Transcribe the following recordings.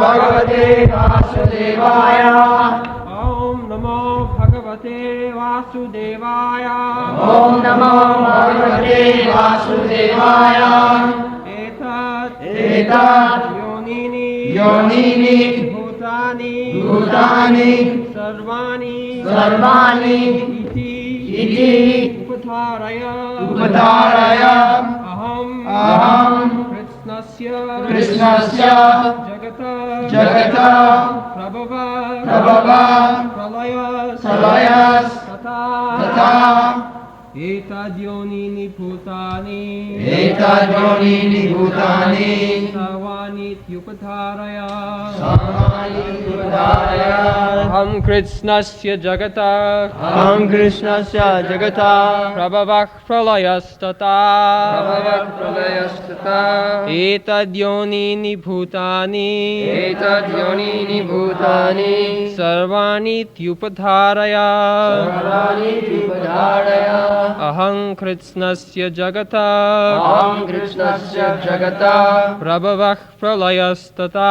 Bhagavate Vasudevaya. Om Namo Bhagavate Vasudevaya. Om Namo Bhagavate Vasudevaya. Etat Yonini Bhutani Sarvani Iti Upatharaya Aham Krishnasya Jagata Prabhava Pralayas Tata Etad Yonini Bhutani Sarvani Upatharaya Aham Krishnasya Jagata Prabhavah Pralayastata Etad Yonini Bhutani Sarvani Upatharaya Aham Krishnasya Jagata Prabhavah Pralayastata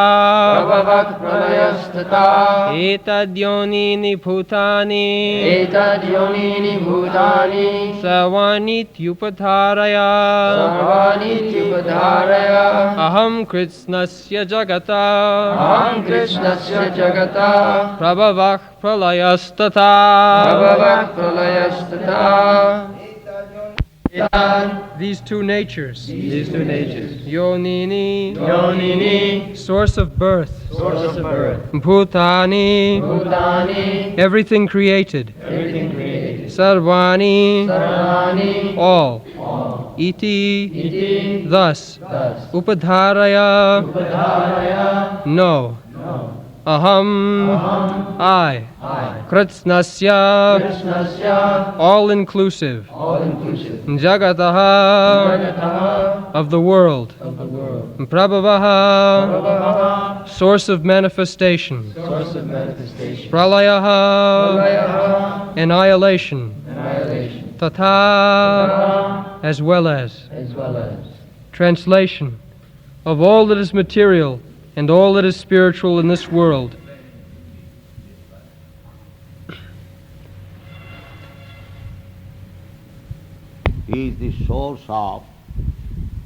Etad Yonini Bhutani Sarvani Upatharaya Aham Krishnasya Jagata Prabhavah Pralayastata These two natures, Yonini, source of birth, Bhutani, everything created, Sarvani, all, Iti, thus, Upadharaya, no, Aham, I, Krishnasya, all inclusive, Jagataha, of the world, Prabhavaha, source of manifestation, Pralayaha, annihilation, Tata, as well as. Translation of all that is material and all that is spiritual in this world. He is the source of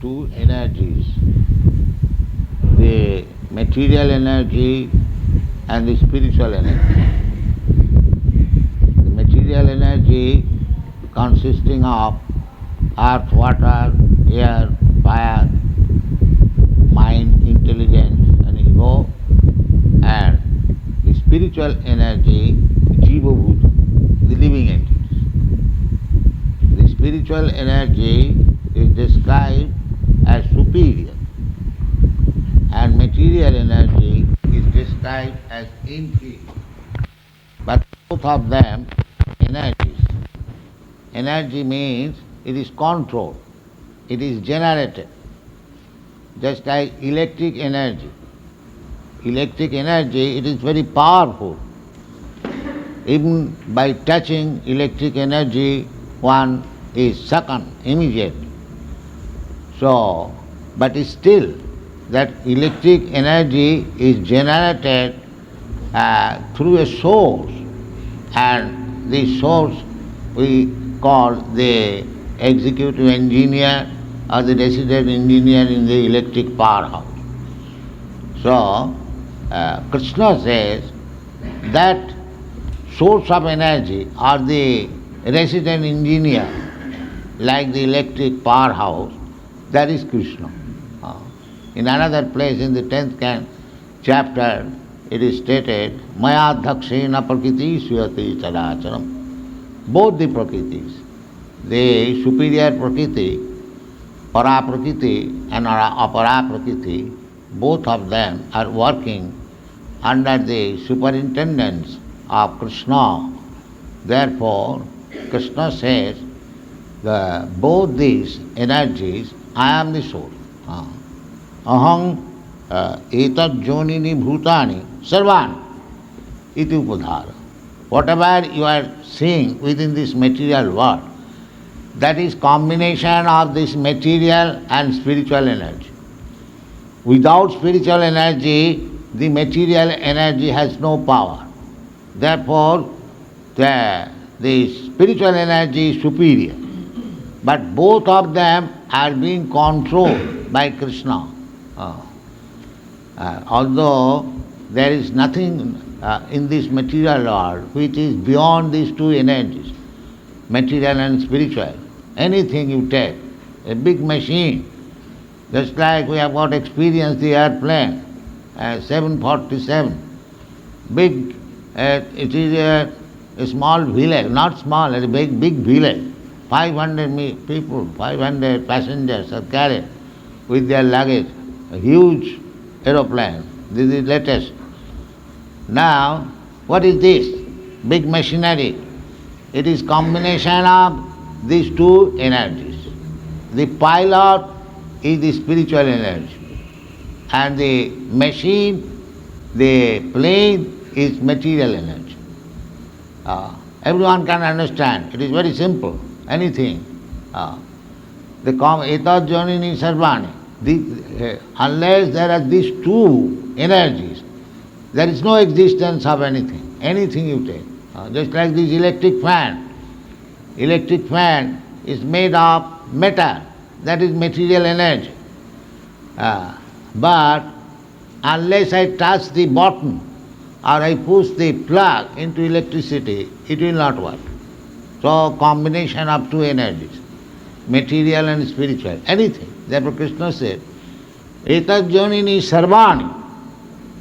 two energies, the material energy and the spiritual energy. The material energy consisting of earth, water, air, fire, mind, intelligence and ego, and the spiritual energy, Jiva Bhuta, the living entities. The spiritual energy is described as superior, and material energy is described as inferior. But both of them energies. Energy means it is controlled, it is generated. Just like electric energy. Electric energy, it is very powerful. Even by touching electric energy, one is succumbed immediately. So, but still, that electric energy is generated through a source, and the source we call the executive engineer or the resident engineer in the electric powerhouse. So, Krishna says that source of energy or the resident engineer, like the electric powerhouse, that is Krishna. In another place, in the 10th chapter, it is stated, Maya dhakshena prakriti suyati characharam. Both the prakritis, the superior prakriti, para prakriti and apara prakriti, both of them are working under the superintendence of Krishna. Therefore, Krishna says, both these energies, I am the source. Aham etat jonini bhutani sarvan iti upadhara. Whatever you are seeing within this material world, that is combination of this material and spiritual energy. Without spiritual energy, the material energy has no power. Therefore, the spiritual energy is superior. But both of them are being controlled by Krishna. Although there is nothing in this material world which is beyond these two energies, material and spiritual. Anything you take, a big machine, just like we have got experience the airplane, 747, big, it is a small village, not small, a big village, 500 people, 500 passengers are carried with their luggage, a huge aeroplane, this is latest. Now, what is this? Big machinery. It is combination of these two energies. The pilot is the spiritual energy, and the machine, the plane is material energy. Everyone can understand. It is very simple. Anything. The etad jonini sarvani. Unless there are these two energies, there is no existence of anything. Anything you take. Just like this electric fan. Electric fan is made of metal. That is material energy. But unless I touch the button or I push the plug into electricity, it will not work. So combination of two energies, material and spiritual, anything. Therefore Krishna said, etad jonini sarvani,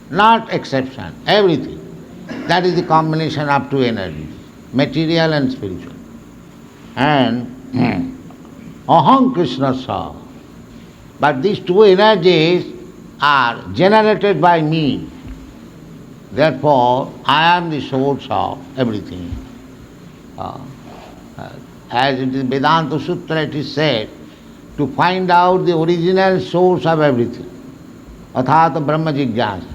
not exception, everything. That is the combination of two energies, material and spiritual. And aham Krishna sa. But these two energies are generated by me. Therefore, I am the source of everything. As it is Vedanta Sutra, it is said, to find out the original source of everything. Athata Brahma Jigyasa.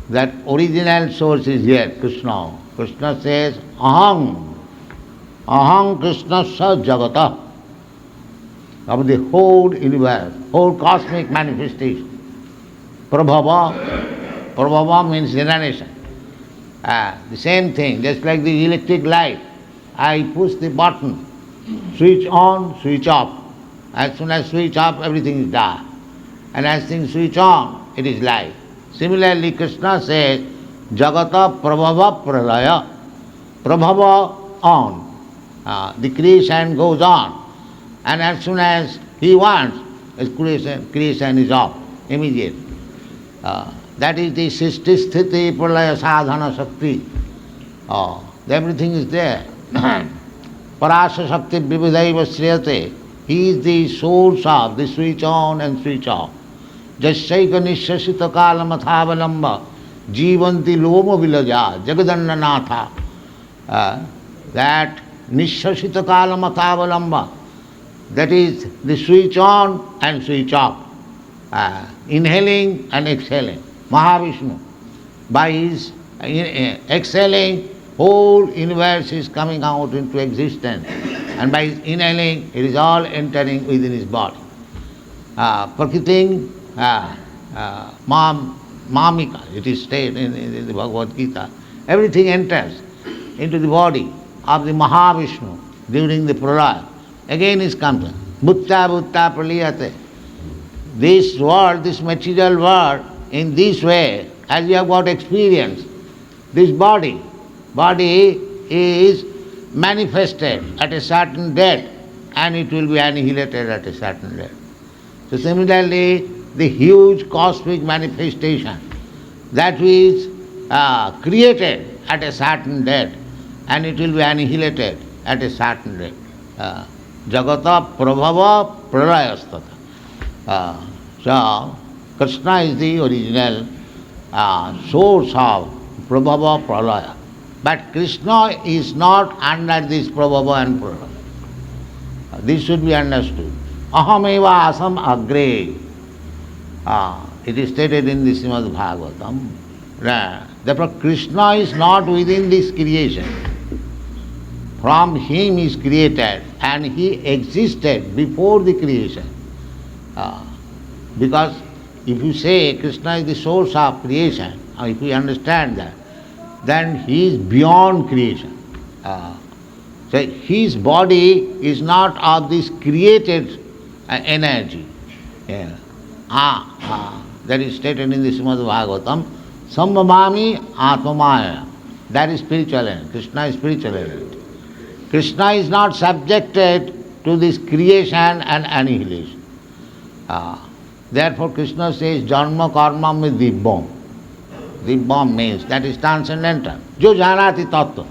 That original source is here, Krishna. Krishna says, aham. Aham Krishna sa jagata. Of the whole universe, whole cosmic manifestation. Prabhava. Prabhava means generation. The same thing, just like the electric light. I push the button, switch on, switch off. As soon as switch off, everything is dark. And as things switch on, it is light. Similarly, Krishna says, Jagata Prabhava Pralaya. Prabhava on. The creation goes on. And as soon as he wants, his creation is off, immediate. That is the Sisti Sthiti Pralaya Sadhana Shakti. Everything is there. Parasha Shakti Vividaiva Sriyate. He is the source of the switch on and switch off. Jasyaika nishashita kala mathavalamba jivanti loma vilaja jagadanna natha. That nishashita kala mathavalamba, that is the switch on and switch off. Inhaling and exhaling. Mahavishnu. By his exhaling, whole universe is coming out into existence. And by his inhaling, it is all entering within his body. Prakriting mamika, it is stated in the Bhagavad Gita. Everything enters into the body of the Mahavishnu during the pralaya. Again is comes. Bhutta bhutta praliyate. This world, this material world, in this way, as you have got experience, this body is manifested at a certain date and it will be annihilated at a certain date. So similarly, the huge cosmic manifestation, that is created at a certain date and it will be annihilated at a certain date. Jagata Prabhava Pralayastata. So, Krishna is the original source of Prabhava Pralaya. But Krishna is not under this Prabhava and Pralaya. This should be understood. Ahameva asam agre. It is stated in the Srimad Bhagavatam. Therefore Krishna is not within this creation. From him is created and he existed before the creation. Because if you say Krishna is the source of creation, or if we understand that, then he is beyond creation. So his body is not of this created energy. That is stated in the Srimad Bhagavatam. Sambhavami Atmamaya. That is spiritual energy. Krishna is spiritual energy. Krishna is not subjected to this creation and annihilation. Therefore Krishna says, Janma karma me dibbam. Dibbam means that is transcendental. Jo janati tattva.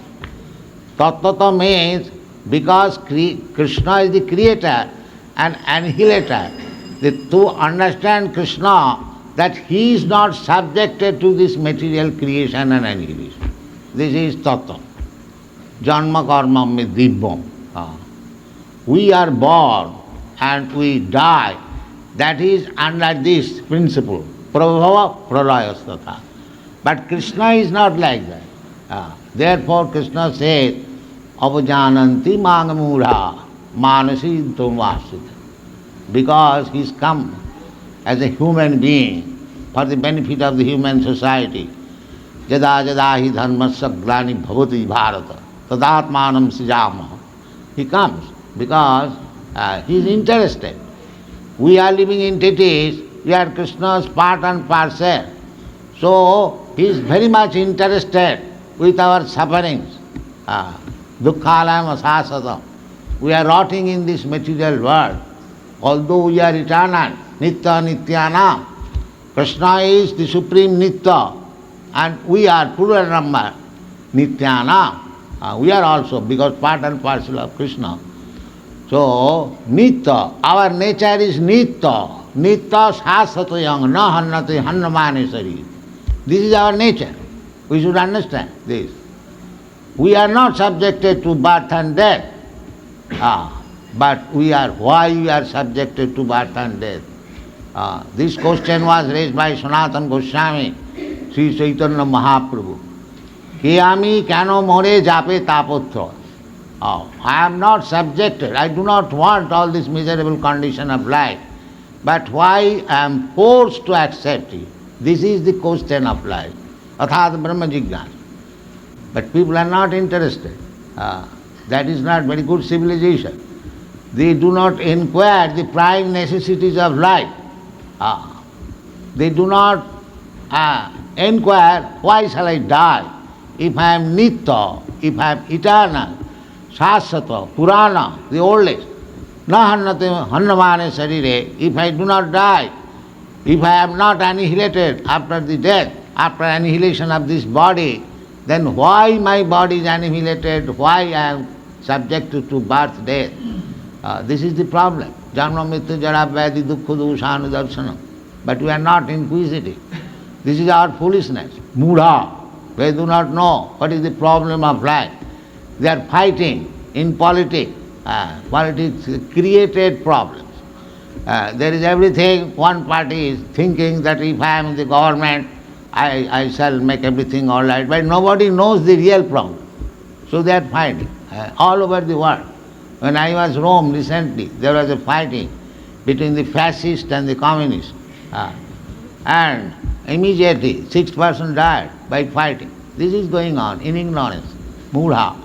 Tattva means because Krishna is the creator and annihilator. To understand Krishna, that he is not subjected to this material creation and annihilation. This is tattva. Janma karma me dibbam. We are born and we die. That is under this principle. Prabhava pralayastata. But Krishna is not like that. Therefore Krishna says, Avajananti mangamudha manasi tumvasita. Because he is come as a human being for the benefit of the human society. Jada jada hi dharmasya glani bhavati bharata tadatmanam sijamaha. He comes because he is interested. We are living entities, we are Krishna's part and parcel. So he is very much interested with our sufferings. Dukkhalam asasatam. We are rotting in this material world. Although we are eternal, nitya nityanam. Krishna is the supreme nitya and we are plural number, nityanam. We are also, because part and parcel of Krishna. So, nitya, our nature is nitya. Nitya sasatayang na hannati hannamane sari. This is our nature. We should understand this. We are not subjected to birth and death. But why we are subjected to birth and death? This question was raised by Sanatana Goswami, Sri Chaitanya Mahaprabhu. Ke ami keno more jape tapotra. I am not subjected, I do not want all this miserable condition of life. But why I am forced to accept it? This is the question of life. Athat Brahma Jignasa. But people are not interested. That is not very good civilization. They do not inquire the prime necessities of life. They do not inquire, why shall I die? If I am nitya, if I am eternal, shasvata, purana, the oldest, na hannate hannamane sarire, if I do not die, if I am not annihilated after the death, after annihilation of this body, then why my body is annihilated, why I am subjected to birth, death? This is the problem. Janma mrityu jara vyadhi dukkha doshanu darshanam. But we are not inquisitive. This is our foolishness. Mudha. They do not know what is the problem of life. They are fighting in politics. Politics created problems. There is everything, one party is thinking that if I am in the government, I shall make everything all right. But nobody knows the real problem. So they are fighting all over the world. When I was in Rome recently, there was a fighting between the fascists and the communists. And immediately 6 persons died by fighting. This is going on in ignorance, mudha.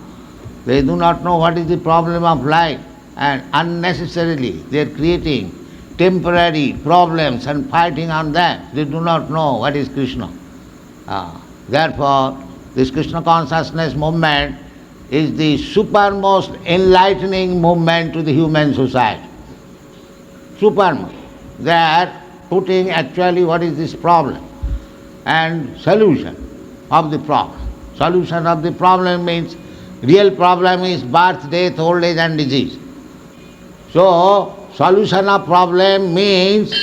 They do not know what is the problem of life, and unnecessarily they are creating temporary problems and fighting on them. They do not know what is Krishna. Therefore, this Krishna consciousness movement is the supermost enlightening movement to the human society. Supermost. They are putting actually what is this problem and solution of the problem. Solution of the problem means real problem is birth, death, old age and disease. So, solution of problem means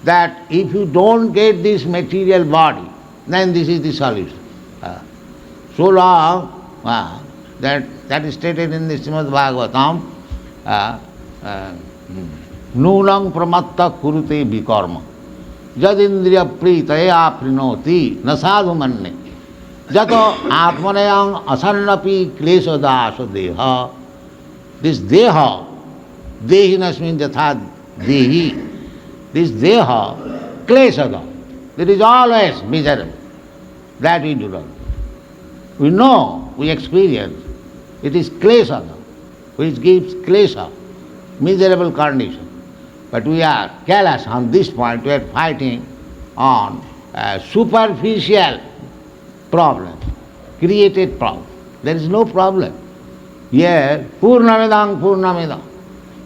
that if you don't get this material body, then this is the solution. So long, that is stated in the Srimad Bhagavatam, Nunang pramatta kurute vikarma. Jadindriya pritaya prinoti nasadu manne. Jato atmanayam asannapi klesha dasa deha. This deha, dehinasmin jatha dehi, this deha, klesha, it is always miserable. That we do not. We know, we experience. It is klesha, which gives klesha, miserable condition. But we are careless on this point. We are fighting on superficial problem, created problem. There is no problem. Here, Purnamidam Purnamidam,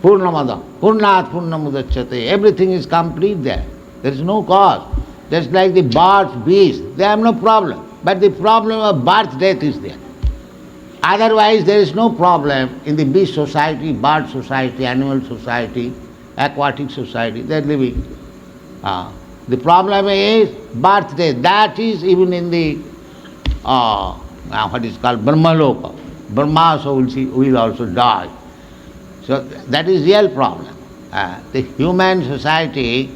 Purnamada, Purnat Purnamudachyate, everything is complete there. There is no cause. Just like the birds, beasts, they have no problem. But the problem of birth, death is there. Otherwise, there is no problem in the beast society, bird society, animal society, aquatic society, they are living. The problem is birth, death. That is even in the, what is called Brahmaloka. Brahma soul will also die. So that is real problem. The human society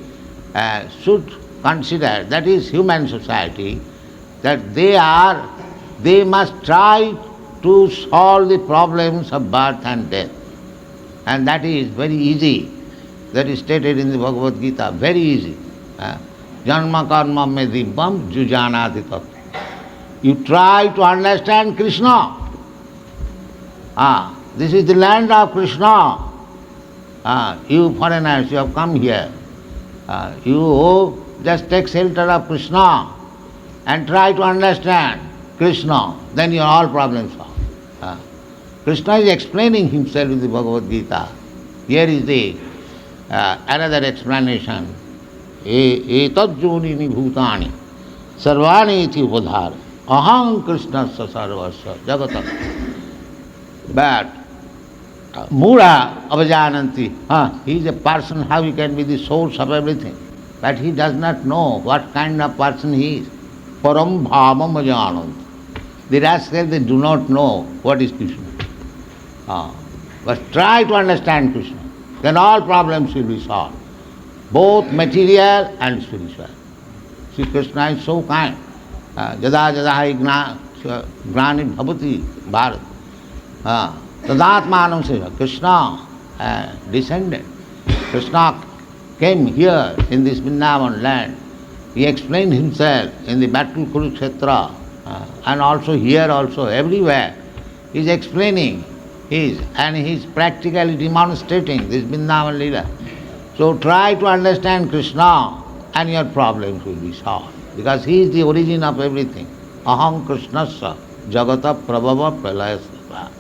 should consider, that is human society, that they must try to solve the problems of birth and death. And that is very easy. That is stated in the Bhagavad Gita, very easy. Janma karma me dibbam jujanati tattva. You try to understand Krishna. This is the land of Krishna. You foreigners, you have come here. You just take shelter of Krishna and try to understand Krishna, then your all problems solved. Krishna is explaining himself in the Bhagavad Gita. Here is the another explanation. Etad jonini bhutani sarvani iti ubadhara aham krishnasya sarvasya jagatam. But Mura avajananti, he is a person, how he can be the source of everything. But he does not know what kind of person he is. Param bhavam ajananti. The rascals, they do not know what is Krishna. But try to understand Krishna. Then all problems will be solved, both material and spiritual. See, Krishna is so kind. Jada jada hi gnani bhavati bharat. Tadatmanam seva. Krishna descended. Krishna came here in this Vrindavan land. He explained himself in the battle Kurukshetra, and also here also, everywhere. He is explaining and he is practically demonstrating this Vrindavan Leela. So try to understand Krishna and your problems will be solved. Because he is the origin of everything. Aham Krishnasya jagata prabhava pralayasya.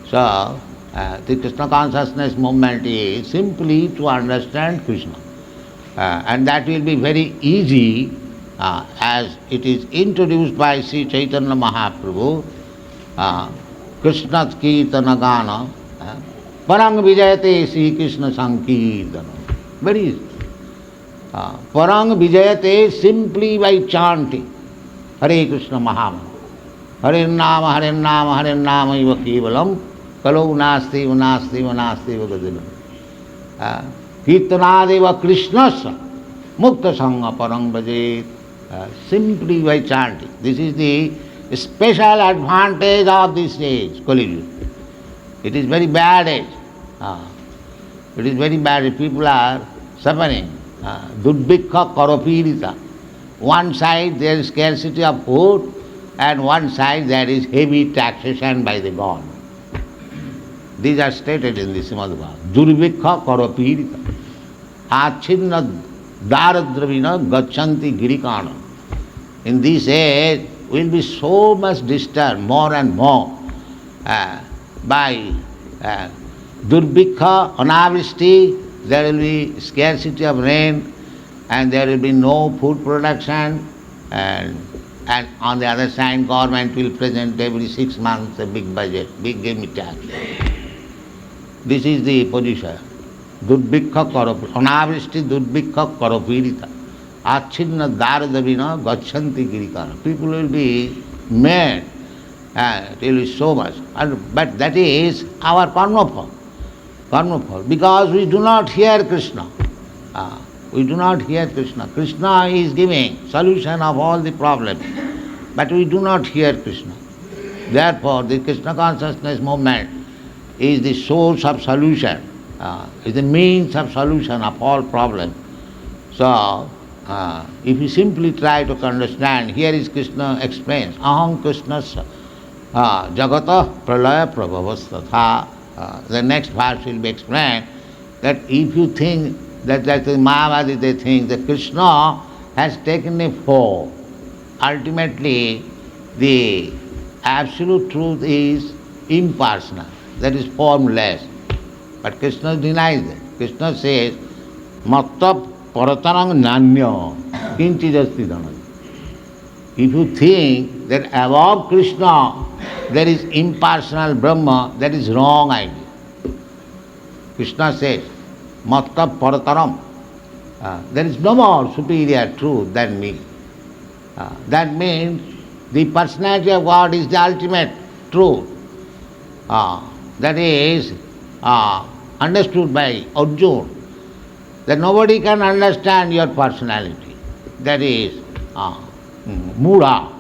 So, the Krishna consciousness movement is simply to understand Krishna. And that will be very easy as it is introduced by Sri Chaitanya Mahaprabhu. Krishna Kirtana Gana Parang Vijayate Sri Krishna Sankirtana. Very easy. Parang Vijayate simply by chanting Hare Krishna Mahamantra. Hare Nama, Hare Nama, Hare Nama Iva Kevalam Kalau Nasti Vanasti Vanasti Vagadinam. Kirtanadeva Krishnasa Mukta Sangha Parang Bhajet. Simply by chanting. This is the special advantage of this age, Kali Yuga. It is very bad age. It is very bad. People are suffering. Durbhikha Karapirita. One side there is scarcity of food, and one side there is heavy taxation by the government. These are stated in the Srimad Bhagavatam. Durbhikha Karapirita. Achinna Daradravina Gachanti Girikana. In this age, we will be so much disturbed more and more by Durbhikha, Anavristi. There will be scarcity of rain and there will be no food production, and on the other side government will present every 6 months a big budget, big game tax. This is the position. Durbhikha Karapirita, Anavristi Durbhikha Karapirita. Achinna Daradavina Gachanti Girikana. People will be mad, it will be so much. But that is our karma fall. Because we do not hear Krishna. We do not hear Krishna. Krishna is giving solution of all the problems, but we do not hear Krishna. Therefore, the Krishna consciousness movement is the source of solution, is the means of solution of all problems. So, if you simply try to understand, here is Krishna explains, Aham Krishnasya Jagata Pralaya Prabhavastatha. The next verse will be explained that if you think that the Mayavadi, they think that Krishna has taken a form, ultimately the absolute truth is impersonal, that is formless. But Krishna denies that. Krishna says, Matta Paratanang Nanya Kinchijasti Dhanaya. If you think that above Krishna there is impersonal Brahma, that is wrong idea. Krishna says, Matta Parataram. There is no more superior truth than me. That means the personality of God is the ultimate truth. That is understood by Arjuna. That nobody can understand your personality. That is Mudha.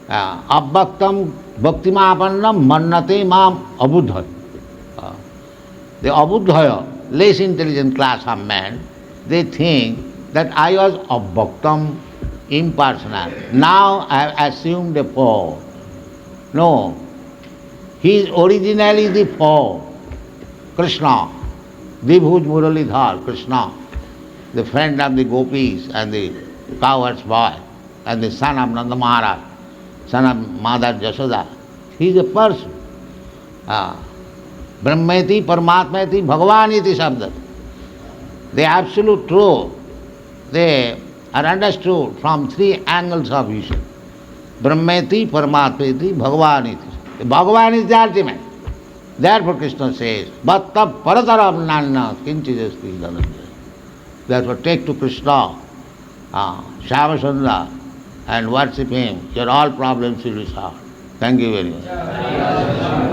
Abbaktam bhaktimapannam mannate mam abuddhaya. The abuddhaya, less intelligent class of man, they think that I was abbaktam, impersonal. Now I have assumed a form. No. He is originally the form. Krishna. Dibhuj Muralidhar, Krishna, the friend of the gopis and the cowherd's boy, and the son of Nanda Maharaj, son of Mother Jashoda. He is a person. Brahmeti, Paramatmeti, Bhagavaniti Sabda. The absolute truth, they are understood from three angles of vision. Brahmeti, Paramatmeti, Bhagavaniti. Bhagavan is the ultimate. Therefore Krishna says, Bhatta Parataram Nanna Kinchijasti Dhananjaya. Therefore take to Krishna, Shyamachandra, and worship him. Your all problems will be solved. Thank you very much.